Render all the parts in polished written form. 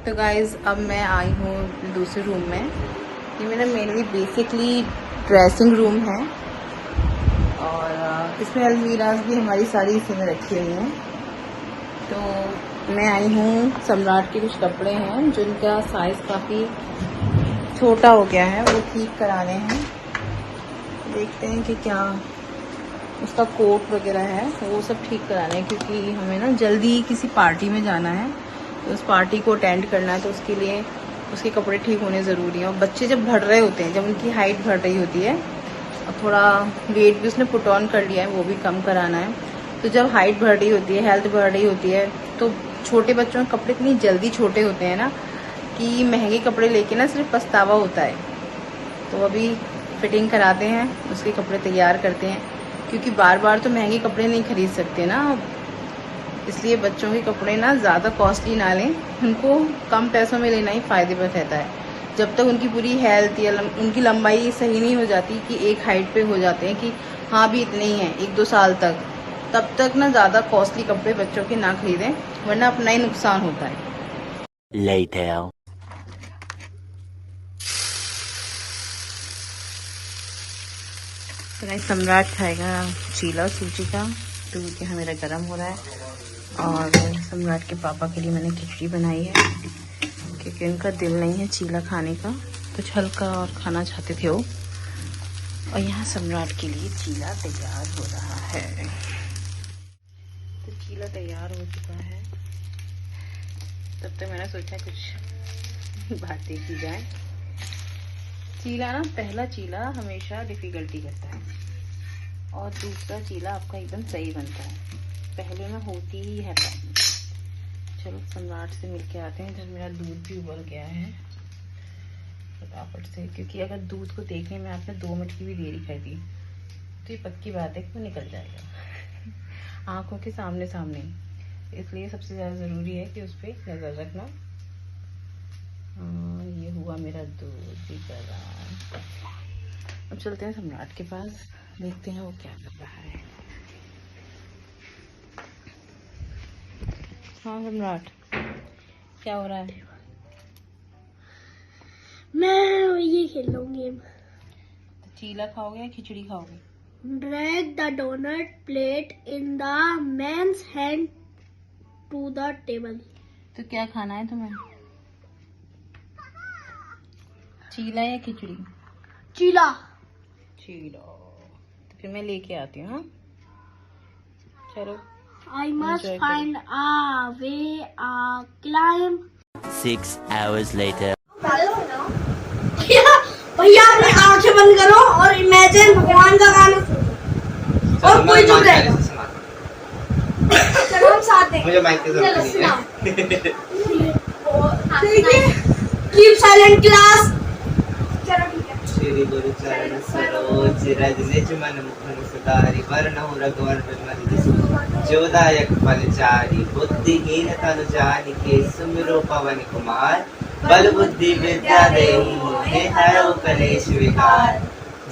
तो गाइज़ अब मैं आई हूँ दूसरे रूम में। ये मेरा मेनली बेसिकली ड्रेसिंग रूम है और इसमें अलमीराज भी हमारी सारी इसी में रखी हुई हैं। तो मैं आई हूँ, सम्राट के कुछ कपड़े हैं जिनका साइज़ काफ़ी छोटा हो गया है, वो ठीक कराने हैं। देखते हैं कि क्या उसका कोट वगैरह है, वो सब ठीक कराने हैं क्योंकि हमें ना जल्दी किसी पार्टी में जाना है, तो उस पार्टी को अटेंड करना है। तो उसके लिए उसके कपड़े ठीक होने ज़रूरी हैं। और बच्चे जब बढ़ रहे होते हैं, जब उनकी हाइट बढ़ रही होती है और थोड़ा वेट भी उसने पुट ऑन कर लिया है, वो भी कम कराना है। तो जब हाइट बढ़ रही होती है, हेल्थ बढ़ रही होती है, तो छोटे बच्चों के कपड़े इतनी जल्दी छोटे होते हैं ना कि महंगे कपड़े लेके ना सिर्फ पछतावा होता है। तो अभी फिटिंग कराते हैं, उसके कपड़े तैयार करते हैं क्योंकि बार बार तो महंगे कपड़े नहीं खरीद सकते ना, इसलिए बच्चों के कपड़े ना ज़्यादा कॉस्टली ना लें, उनको कम पैसों में लेना ही फ़ायदेमंद रहता है। जब तक उनकी पूरी हेल्थ या उनकी लंबाई सही नहीं हो जाती कि एक हाइट पे हो जाते हैं कि हाँ भी इतने ही हैं 1-2 साल तक, तब तक ना ज़्यादा कॉस्टली कपड़े बच्चों के ना खरीदें, वरना अपना ही नुकसान होता है। Later. सम्राट खाएगा चीला सूजी का, दूध यहाँ मेरा गर्म हो रहा है। और सम्राट के पापा के लिए मैंने खिचड़ी बनाई है क्योंकि उनका दिल नहीं है चीला खाने का, कुछ हल्का और खाना चाहते थे वो। और यहाँ सम्राट के लिए चीला तैयार हो रहा है। तो चीला तैयार हो चुका है, तब तक मैंने सोचा कुछ बातें की जाए। चीला ना, पहला चीला हमेशा डिफ़िकल्टी करता है और दूसरा चीला आपका एकदम सही बनता है, पहले में होती ही है प्रॉब्लम। चलो सम्राट से मिलके आते हैं। इधर मेरा दूध भी उबल गया है फटाफट से, क्योंकि अगर दूध को देखने में आपने 2 मिनट की भी देरी कर दी तो ये पक्की बात है कि वो निकल जाएगा आंखों के सामने सामने। इसलिए सबसे ज़्यादा ज़रूरी है कि उस पर नज़र रखना। ये हुआ मेरा दूध भी गर्म। अब चलते हैं सम्राट के पास, देखते हैं वो क्या कर रहा है। हाँ सम्राट, क्या हो रहा है? मैं ये खेल रहा हूँ गेम। तो चीला खाओगे या खिचड़ी खाओगे? Drag the donut plate in the man's hand to the table. तो क्या खाना है तुम्हें, चीला या खिचड़ी? चीला। चीला। तो फिर मैं लेके आती हूँ। हाँ चलो। I must find a way climb. 6 hours later. भैया अपनी आंखें बंद करो और इमेजिन भगवान का गाना सुनो और कोई चुप रहेगा। चलो हम साथ हैं। मुझे माइक की जरूरत नहीं है। देखिए, कीप साइलेंट क्लास। चलो ठीक है। श्री गुरु चरण सरोज रज निज मन मुकुर सुधारि वरनहु रघुवर बिमल जोदायक फलचारि बुद्धिहीन तनु जानिके सुमिरो पवन कुमार बल बुद्धि विद्या देहि हरौ कलेश विकार।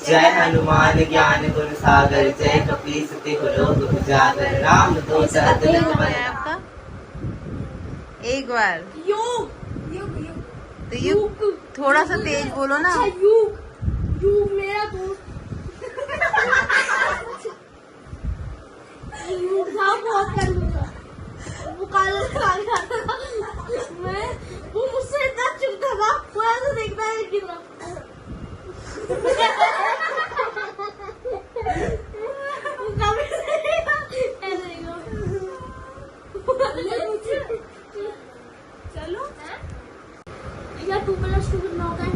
जय हनुमान ज्ञान गुण सागर जय कपीस तिहु लोक उजागर राम दूत अतुलित बल। आपका एक बार युग तो युग थोड़ा सा तेज बोलो ना। युग मेरा दोस्त युग था, बहुत कर लूंगा वो काला था मैं, वो मुझसे इतना चुपता था, वो ऐसा देखता है कि चलो यार 2+2 कितना होता है?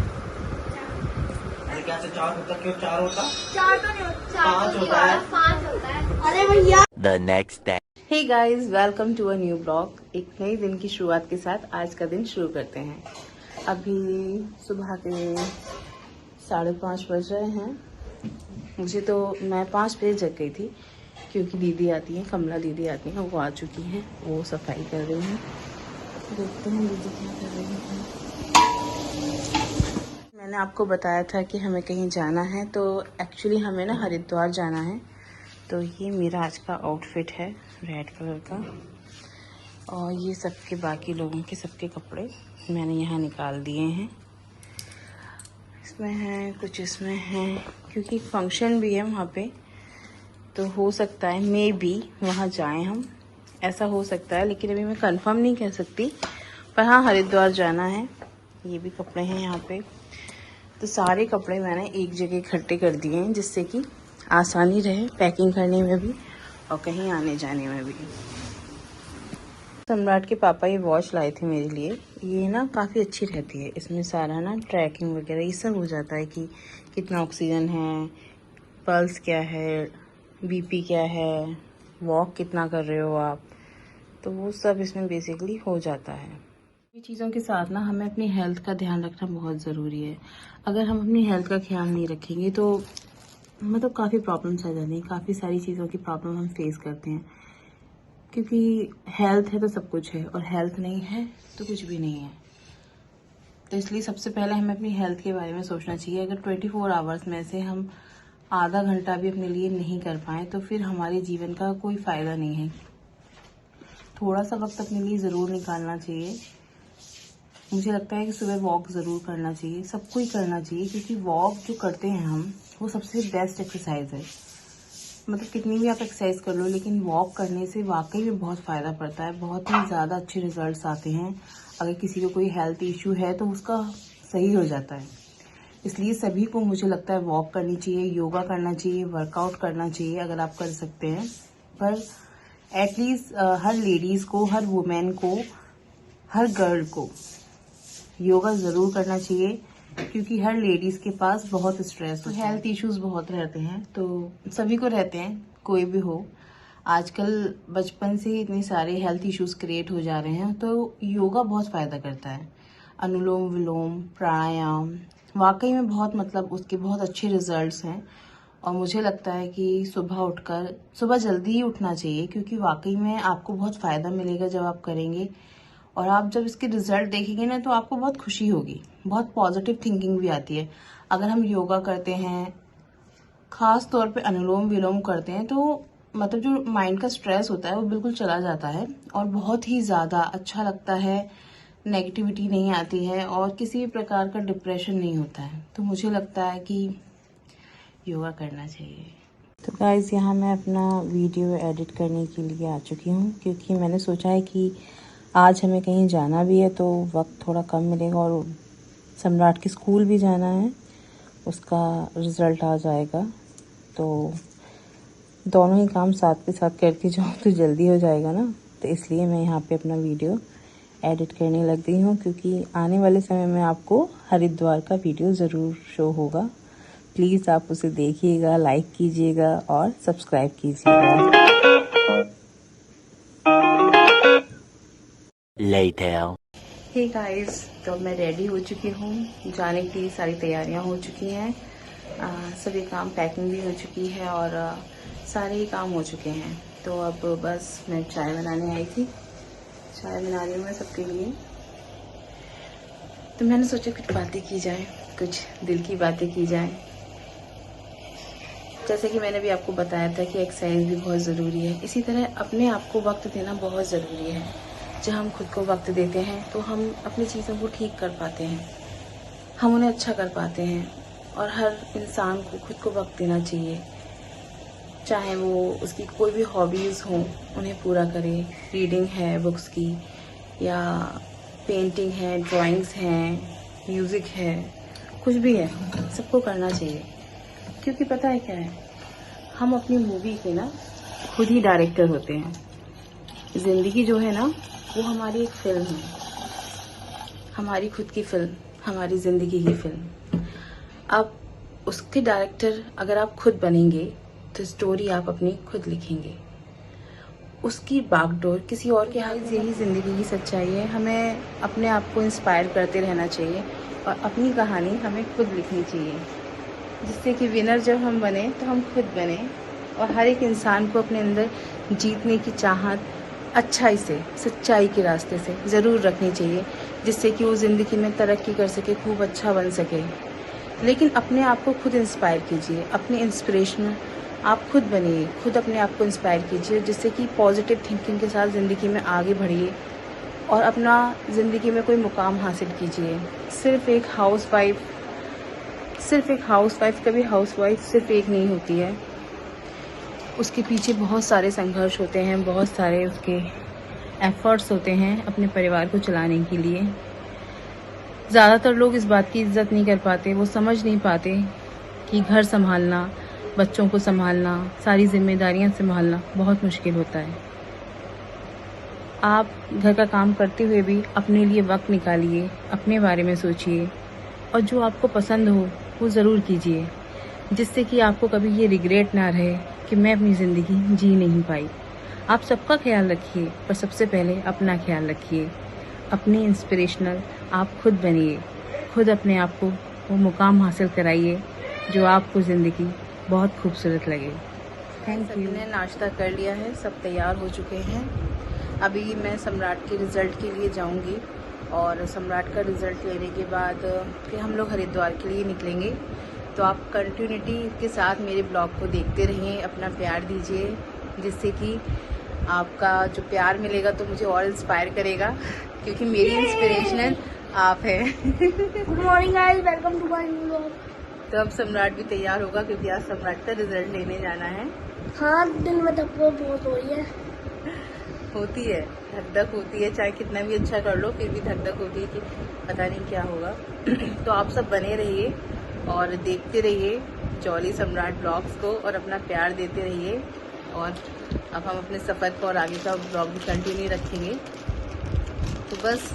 क्या से 4 होता? क्यों 4 होता? 4 तो नहीं होता, 5 होता है। 5 होता है। अरे भैया। The next day. Hey guys, welcome to a new blog. एक नए दिन की शुरुआत के साथ आज का दिन शुरू करते हैं। अभी सुबह के 5:30 बज रहे हैं। मुझे तो मैं 5 बजे जग गई थी क्योंकि दीदी आती हैं, कमला दीदी आती हैं, वो आ चुकी हैं, वो सफाई कर रही हैं। देखते हैं दीदी क्या कर रही हैं। मैंने आपको बताया था कि हमें कहीं जाना है, तो एक्चुअली हमें ना हरिद्वार जाना है। तो ये मेरा आज का आउटफिट है, रेड कलर का। और ये सबके बाकी लोगों के सबके कपड़े मैंने यहाँ निकाल दिए हैं। इसमें हैं कुछ, इसमें हैं, क्योंकि फंक्शन भी है वहाँ पे, तो हो सकता है मे बी वहाँ जाएं हम, ऐसा हो सकता है, लेकिन अभी मैं कंफर्म नहीं कह सकती। पर हाँ, हरिद्वार जाना है। ये भी कपड़े हैं यहाँ पे, तो सारे कपड़े मैंने एक जगह इकट्ठे कर दिए हैं, जिससे कि आसानी रहे पैकिंग करने में भी और कहीं आने जाने में भी। सम्राट के पापा ये वॉच लाए थे मेरे लिए। ये ना काफ़ी अच्छी रहती है, इसमें सारा ना ट्रैकिंग वगैरह ये सब हो जाता है कि कितना ऑक्सीजन है, पल्स क्या है, बीपी क्या है, वॉक कितना कर रहे हो आप, तो वो सब इसमें बेसिकली हो जाता है। ये चीज़ों के साथ ना हमें अपनी हेल्थ का ध्यान रखना बहुत ज़रूरी है। अगर हम अपनी हेल्थ का ख्याल नहीं रखेंगे तो मतलब काफ़ी प्रॉब्लम्स आ जाती हैं, काफ़ी सारी चीज़ों की प्रॉब्लम हम फेस करते हैं, क्योंकि हेल्थ है तो सब कुछ है और हेल्थ नहीं है तो कुछ भी नहीं है। तो इसलिए सबसे पहले हमें अपनी हेल्थ के बारे में सोचना चाहिए। अगर 24 आवर्स में से हम आधा घंटा भी अपने लिए नहीं कर पाएँ तो फिर हमारे जीवन का कोई फ़ायदा नहीं है। थोड़ा सा वक्त अपने लिए ज़रूर निकालना चाहिए। मुझे लगता है कि सुबह वॉक ज़रूर करना चाहिए, सबको ही करना चाहिए, क्योंकि वॉक जो करते हैं हम, वो सबसे बेस्ट एक्सरसाइज है। मतलब कितनी भी आप एक्सरसाइज कर लो, लेकिन वॉक करने से वाकई में बहुत फ़ायदा पड़ता है, बहुत ही ज़्यादा अच्छे रिजल्ट्स आते हैं। अगर किसी को कोई हेल्थ इशू है तो उसका सही हो जाता है। इसलिए सभी को मुझे लगता है वॉक करनी चाहिए, योगा करना चाहिए, वर्कआउट करना चाहिए अगर आप कर सकते हैं। पर एटलीस्ट हर लेडीज़ को, हर वुमेन को, हर गर्ल को योगा ज़रूर करना चाहिए, क्योंकि हर लेडीज़ के पास बहुत स्ट्रेस, हेल्थ इश्यूज बहुत रहते हैं, तो सभी को रहते हैं, कोई भी हो। आजकल बचपन से ही इतने सारे हेल्थ इश्यूज क्रिएट हो जा रहे हैं, तो योगा बहुत फ़ायदा करता है। अनुलोम विलोम, प्राणायाम, वाकई में बहुत मतलब उसके बहुत अच्छे रिजल्ट्स हैं। और मुझे लगता है कि सुबह जल्दी ही उठना चाहिए, क्योंकि वाकई में आपको बहुत फ़ायदा मिलेगा जब आप करेंगे। और आप जब इसके रिजल्ट देखेंगे ना तो आपको बहुत खुशी होगी, बहुत पॉजिटिव थिंकिंग भी आती है। अगर हम योगा करते हैं, खास तौर पे अनुलोम विलोम करते हैं, तो मतलब जो माइंड का स्ट्रेस होता है वो बिल्कुल चला जाता है और बहुत ही ज़्यादा अच्छा लगता है, नेगेटिविटी नहीं आती है और किसी भी प्रकार का डिप्रेशन नहीं होता है। तो मुझे लगता है कि योगा करना चाहिए। तो गाइस, यहाँ मैं अपना वीडियो एडिट करने के लिए आ चुकी हूँ, क्योंकि मैंने सोचा है कि आज हमें कहीं जाना भी है तो वक्त थोड़ा कम मिलेगा, और सम्राट के स्कूल भी जाना है, उसका रिज़ल्ट आ जाएगा, तो दोनों ही काम साथ के साथ करती जाऊँ तो जल्दी हो जाएगा ना। तो इसलिए मैं यहाँ पे अपना वीडियो एडिट करने लग गई हूँ, क्योंकि आने वाले समय में आपको हरिद्वार का वीडियो ज़रूर शो होगा। प्लीज़ आप उसे देखिएगा, लाइक कीजिएगा और सब्सक्राइब कीजिएगा। Later. हे गाइस, तो मैं रेडी हो चुकी हूँ, जाने की सारी तैयारियां हो चुकी हैं, सभी काम, पैकिंग भी हो चुकी है और सारे ही काम हो चुके हैं। तो अब बस मैं चाय बनाने आई थी, चाय बना रही हूँ मैं सबके लिए। तो मैंने सोचा कुछ बातें की जाए, कुछ दिल की बातें की जाए। जैसे कि मैंने भी आपको बताया था कि एक्सरसाइज भी बहुत ज़रूरी है, इसी तरह अपने आप को वक्त देना बहुत ज़रूरी है। जब हम खुद को वक्त देते हैं तो हम अपनी चीज़ों को ठीक कर पाते हैं, हम उन्हें अच्छा कर पाते हैं। और हर इंसान को खुद को वक्त देना चाहिए, चाहे वो उसकी कोई भी हॉबीज़ हों उन्हें पूरा करे। रीडिंग है बुक्स की, या पेंटिंग है, ड्राइंग्स हैं, म्यूज़िक है, कुछ भी है, सबको करना चाहिए। क्योंकि पता है क्या है, हम अपनी मूवी के ना खुद ही डायरेक्टर होते हैं। ज़िंदगी जो है ना वो हमारी एक फिल्म है, हमारी खुद की फिल्म, हमारी ज़िंदगी की फिल्म। अब उसके डायरेक्टर अगर आप खुद बनेंगे तो स्टोरी आप अपनी खुद लिखेंगे, उसकी बागडोर किसी और के हाथ। यही ज़िंदगी की सच्चाई है, हमें अपने आप को इंस्पायर करते रहना चाहिए और अपनी कहानी हमें खुद लिखनी चाहिए, जिससे कि विनर जब हम बने तो हम खुद बने। और हर एक इंसान को अपने अंदर जीतने की चाहत अच्छाई से, सच्चाई के रास्ते से ज़रूर रखनी चाहिए, जिससे कि वो ज़िंदगी में तरक्की कर सके, खूब अच्छा बन सके। लेकिन अपने आप को खुद इंस्पायर कीजिए, अपने इंस्पिरेशनल आप खुद बनिए, खुद अपने आप को इंस्पायर कीजिए, जिससे कि पॉजिटिव थिंकिंग के साथ ज़िंदगी में आगे बढ़िए और अपना ज़िंदगी में कोई मुकाम हासिल कीजिए। सिर्फ़ एक हाउसवाइफ कभी हाउसवाइफ सिर्फ़ एक नहीं होती है, उसके पीछे बहुत सारे संघर्ष होते हैं, बहुत सारे उसके एफ़र्ट्स होते हैं अपने परिवार को चलाने के लिए। ज़्यादातर लोग इस बात की इज़्ज़त नहीं कर पाते, वो समझ नहीं पाते कि घर संभालना, बच्चों को संभालना, सारी जिम्मेदारियां संभालना बहुत मुश्किल होता है। आप घर का काम करते हुए भी अपने लिए वक्त निकालिए, अपने बारे में सोचिए और जो आपको पसंद हो वो ज़रूर कीजिए, जिससे कि आपको कभी ये रिग्रेट ना रहे कि मैं अपनी ज़िंदगी जी नहीं पाई। आप सबका ख्याल रखिए, पर सबसे पहले अपना ख्याल रखिए। अपनी इंस्पिरेशनल आप खुद बनिए, खुद अपने आप को वो मुकाम हासिल कराइए जो आपको ज़िंदगी बहुत खूबसूरत लगे। Thank you. मैंने नाश्ता कर लिया है, सब तैयार हो चुके हैं। अभी मैं सम्राट के रिज़ल्ट के लिए जाऊंगी और सम्राट का रिज़ल्ट लेने के बाद फिर हम लोग हरिद्वार के लिए निकलेंगे। तो आप कंटिन्यूटी के साथ मेरे ब्लॉग को देखते रहिए, अपना प्यार दीजिए, जिससे कि आपका जो प्यार मिलेगा तो मुझे और इंस्पायर करेगा, क्योंकि मेरी इंस्पिरेशनल आप हैं। Good morning guys, welcome to my new vlog. तो अब सम्राट भी तैयार होगा क्योंकि आज सम्राट का रिजल्ट लेने जाना है। हाँ, दिन में धक बहुत हो रही है। होती है, धक होती है, चाहे कितना भी अच्छा कर लो फिर भी धक होती है कि पता नहीं क्या होगा। तो आप सब बने रहिए और देखते रहिए जॉली सम्राट ब्लॉग्स को और अपना प्यार देते रहिए। और अब हम अपने सफ़र को और आगे का ब्लॉग भी कंटिन्यू रखेंगे। तो बस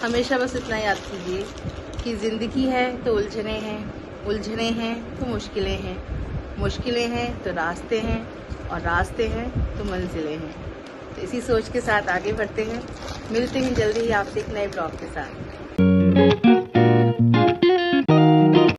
हमेशा बस इतना याद कीजिए कि ज़िंदगी है तो उलझने हैं, उलझने हैं तो मुश्किलें हैं, मुश्किलें हैं तो रास्ते हैं, और रास्ते हैं तो मंजिलें हैं। तो इसी सोच के साथ आगे बढ़ते हैं। मिलते हैं जल्दी ही आपसे एक नए ब्लॉग के साथ।